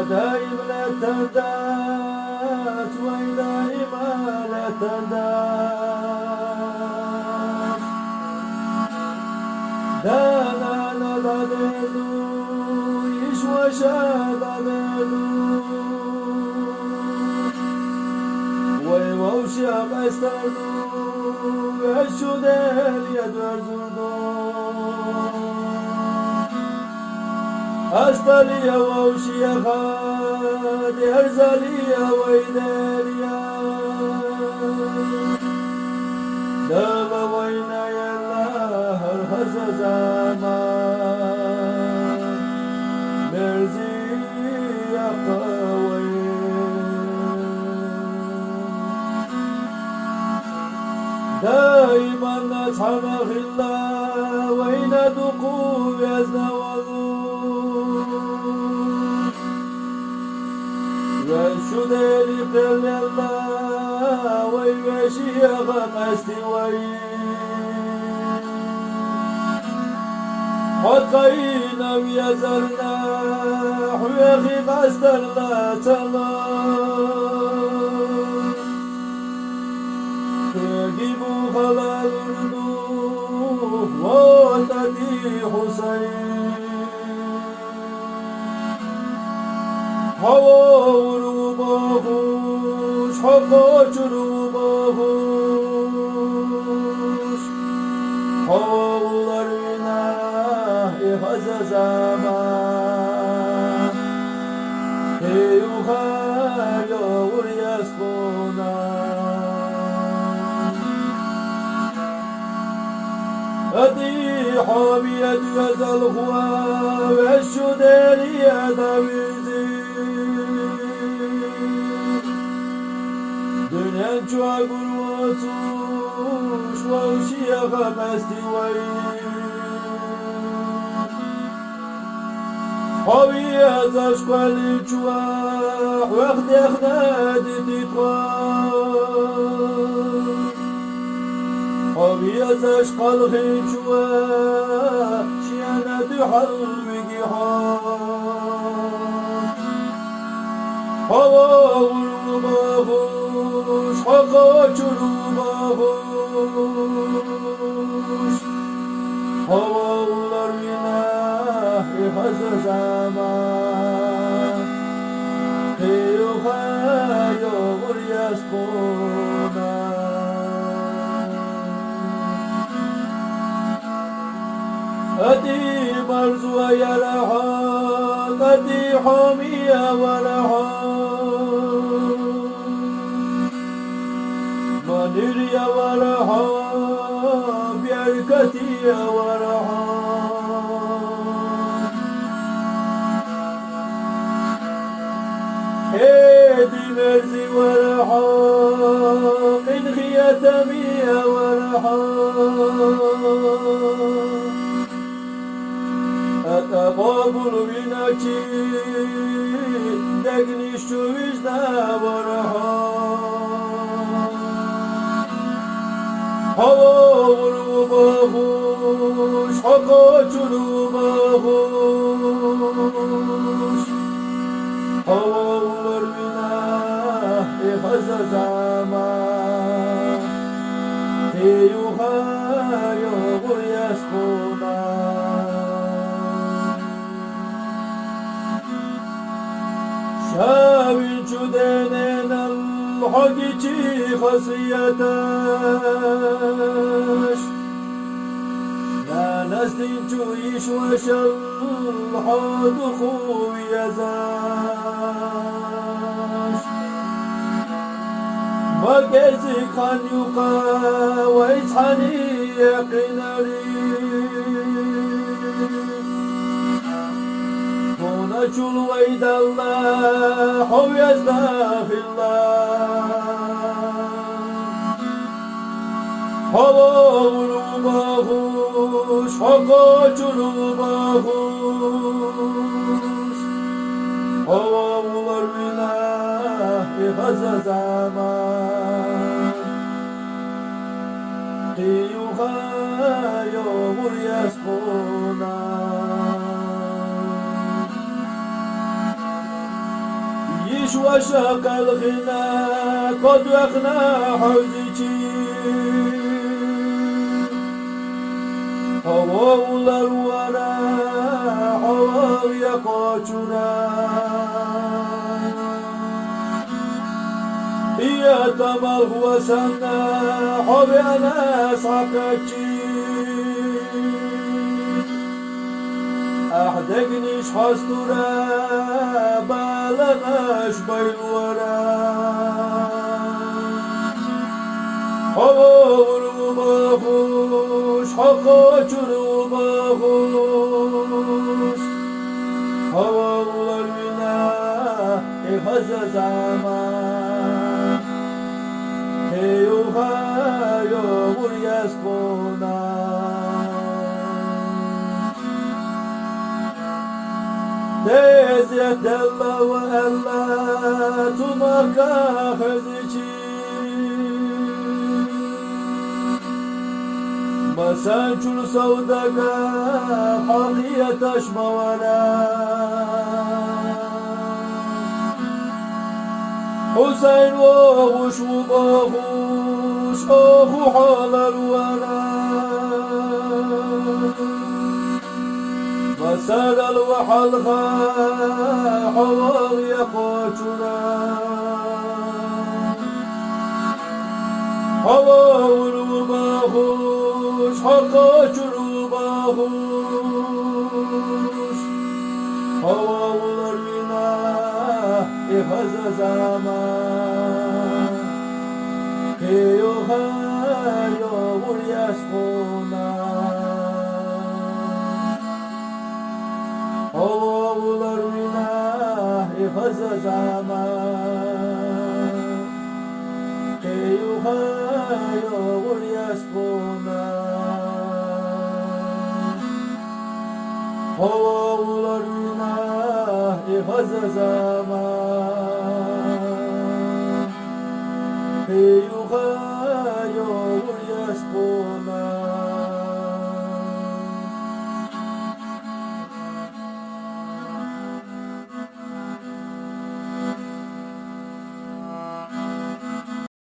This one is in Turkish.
دايم لا تردات ودايم لا تردات دانا ندادو يشوشا دادو ويوشا قستردو يشو دل يدرزردو أستليا ووشيا خاد أرزاليا ويداليا دابا وينا يلا هرهز زمان مرزي يا قوي دائما نسحنا خلا وين دقوا يزنوضوا وشو ديري بل الله ويوشي غمستي وي حقينا ويزرنا حويخي قستر لا تلا تجيبو خلال ردو وتدي حسين هوا باهوش حقا چرو باهوش هواlar vinah ihaz zaman heyuhar yavur yaskuna adi hamiyet güzel huva ve şu deriye davizi دنيا جوابر وطوش ووشيا غمستي وي حوية تشكال الجواح واخد اخنادي تطوان حوية تشكال الجواح شيانا دي حربي جيحان حوار باهوش حقا چرو باهوش havalar vinah ihaz zaman heyuha yağmur yaskuna adi marzuya yaraha adi hamiya waraha Manirya varaha, biyarkatiya varaha Hedi merzi varaha, min khiyatamiya varaha Atababul vinaki, degniştu vizna varaha Havalar bahuş, haka çuru bahuş Havalar vinah ihaz zaman Heyuha yağmur yaskuna Şavin çudenen الحقيقي خصيتاش لا نستنج يشوش الحاد خويا زاش ما جزي كان يقا ويتحني يقينري هنا جل ويد الله هو يزداخ الله havalar bahuş, haka çuru bahuş havalar vinah ihaz zaman heyuha yağmur yaskuna دقنش وشاق الغنى قد وخنا حوزتي Havalar vara havaya koçuran Ya tamal huwa sana havana sakachi Ahdegniş hastura balanaş bayluvara Havalar mahus Hakaçurulmahus Havalar günah İhaza zaman Heyuha yağmur yaskona Tezret Allah ve Allah Tumaka hızıçı Masancul savdaga hakiye taşmavara Hüseyin vahuş ve bahuş ahu halar vara Masaral ve halha havaya koçura Havavur ve bahuş Hakaçuru bahuş Havalar günah İhaza zaman Heyuha yağmur yaskona Havalar günah İhaza zaman Heyuha yağmur yaskona Havalar günah İhaza zaman Heyuha